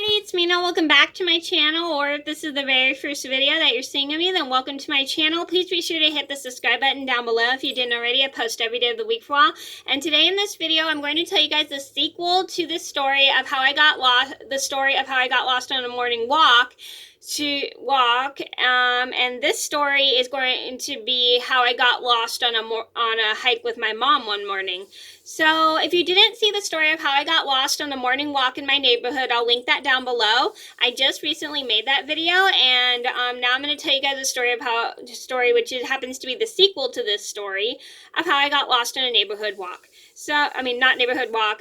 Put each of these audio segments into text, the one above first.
everybody, it's Mena. Welcome back to my channel, or if this is the very first video that you're seeing of me, then welcome to my channel. Please be sure to hit the subscribe button down below if you didn't already. I post every day of the week for a while. And today in this video, I'm going to tell you guys the sequel to the story of how I got lost on a morning walk and this story is going to be how I got lost on a hike with my mom one morning. So if you didn't see the story of how I got lost on a morning walk in my neighborhood, I'll link that down below. I just recently made that video, and now I'm going to tell you guys a story which happens to be the sequel to this story of how I got lost on a neighborhood walk. Not neighborhood walk,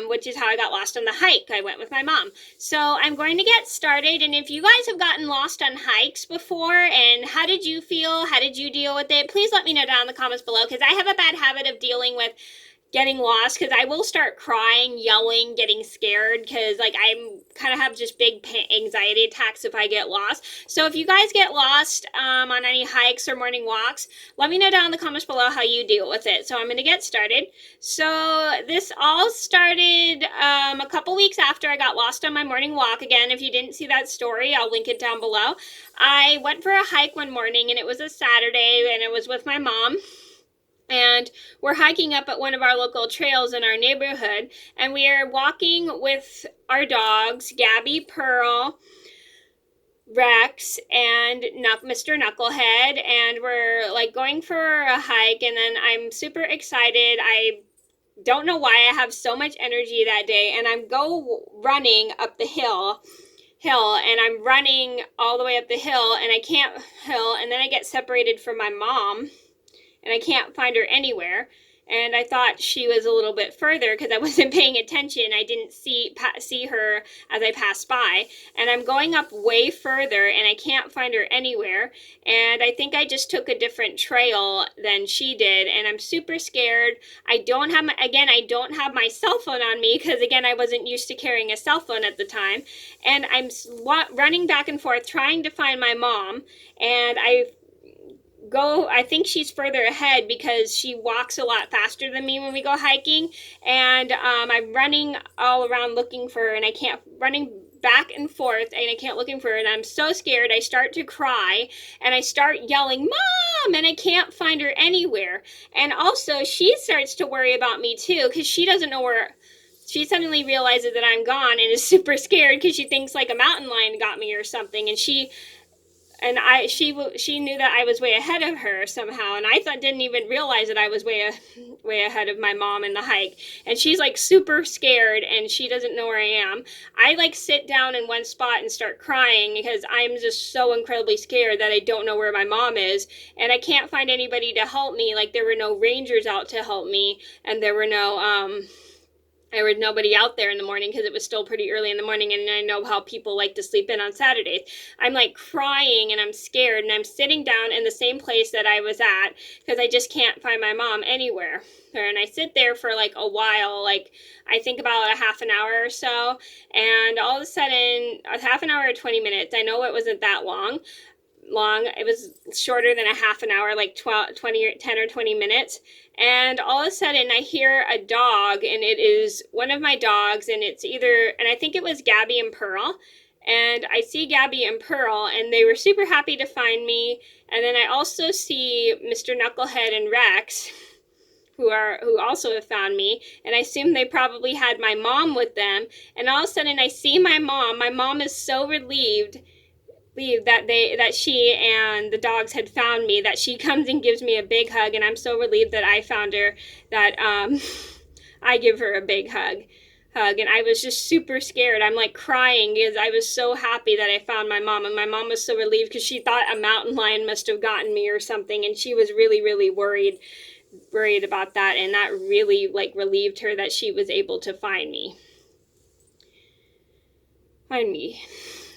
which is how I got lost on the hike. I went with my mom. So I'm going to get started, and if you guys have gotten lost on hikes before, and how did you feel? How did you deal with it? Please let me know down in the comments below, because I have a bad habit of dealing with getting lost, because I will start crying, yelling, getting scared, because I'm kind of have just big anxiety attacks if I get lost. So if you guys get lost on any hikes or morning walks, let me know down in the comments below how you deal with it. So I'm going to get started. So this all started a couple weeks after I got lost on my morning walk. Again, if you didn't see that story, I'll link it down below. I went for a hike one morning, and it was a Saturday, and it was with my mom. And we're hiking up at one of our local trails in our neighborhood, and we are walking with our dogs, Gabby, Pearl, Rex, and Mr. Knucklehead, and we're going for a hike, and then I'm super excited. I don't know why I have so much energy that day, and I'm running up the hill, and I'm running all the way up the hill, and and then I get separated from my mom, and I can't find her anywhere. And I thought she was a little bit further because I wasn't paying attention. I didn't see her as I passed by. And I'm going up way further, and I can't find her anywhere. And I think I just took a different trail than she did. And I'm super scared. I don't have my cell phone on me because, again, I wasn't used to carrying a cell phone at the time. And I'm running back and forth trying to find my mom. And I think she's further ahead because she walks a lot faster than me when we go hiking, and I'm running all around looking for her, and running back and forth, and I can't looking for her, and I'm so scared. I start to cry, and I start yelling, "Mom!" and I can't find her anywhere. And also, she starts to worry about me too, because she doesn't know where. She suddenly realizes that I'm gone and is super scared because she thinks a mountain lion got me or something, and she knew that I was way ahead of her somehow, and I didn't even realize that I was way ahead of my mom in the hike. And she's super scared, and she doesn't know where I am. I sit down in one spot and start crying because I'm just so incredibly scared that I don't know where my mom is, and I can't find anybody to help me. There were no rangers out to help me, and there was nobody out there in the morning because it was still pretty early in the morning, and I know how people like to sleep in on Saturdays. I'm crying, and I'm scared, and I'm sitting down in the same place that I was at because I just can't find my mom anywhere. And I sit there for a while, I think about a half an hour or so, and all of a sudden, a half an hour or 20 minutes, I know it wasn't that long. It was shorter than a half an hour, 10 or 20 minutes. And all of a sudden I hear a dog, and it is one of my dogs, and I think it was Gabby and Pearl. And I see Gabby and Pearl, and they were super happy to find me. And then I also see Mr. Knucklehead and Rex, who also have found me, and I assume they probably had my mom with them. And all of a sudden I see my mom. My mom is so relieved that she and the dogs had found me, that she comes and gives me a big hug, and I'm so relieved that I found her that I give her a big hug, and I was just super scared. I'm crying because I was so happy that I found my mom, and my mom was so relieved because she thought a mountain lion must have gotten me or something, and she was really, really worried about that, and that really relieved her that she was able to find me.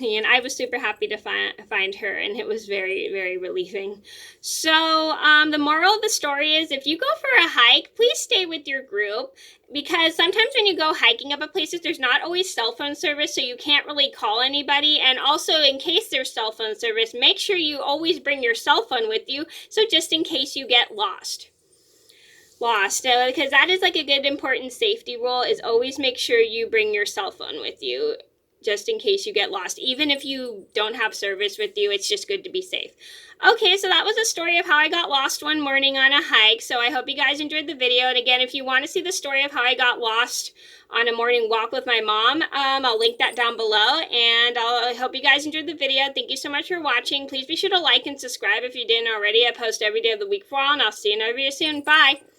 And I was super happy to find her, and it was very, very relieving. So the moral of the story is, if you go for a hike, please stay with your group, because sometimes when you go hiking up at places, there's not always cell phone service, so you can't really call anybody. And also, in case there's cell phone service, make sure you always bring your cell phone with you, so just in case you get lost. Because that is a good important safety rule, is always make sure you bring your cell phone with you. just in case you get lost. Even if you don't have service with you, it's just good to be safe. Okay, so that was a story of how I got lost one morning on a hike. So I hope you guys enjoyed the video. And again, if you want to see the story of how I got lost on a morning walk with my mom, I'll link that down below. And I hope you guys enjoyed the video. Thank you so much for watching. Please be sure to like and subscribe if you didn't already. I post every day of the week for all, and I'll see you in another video soon. Bye!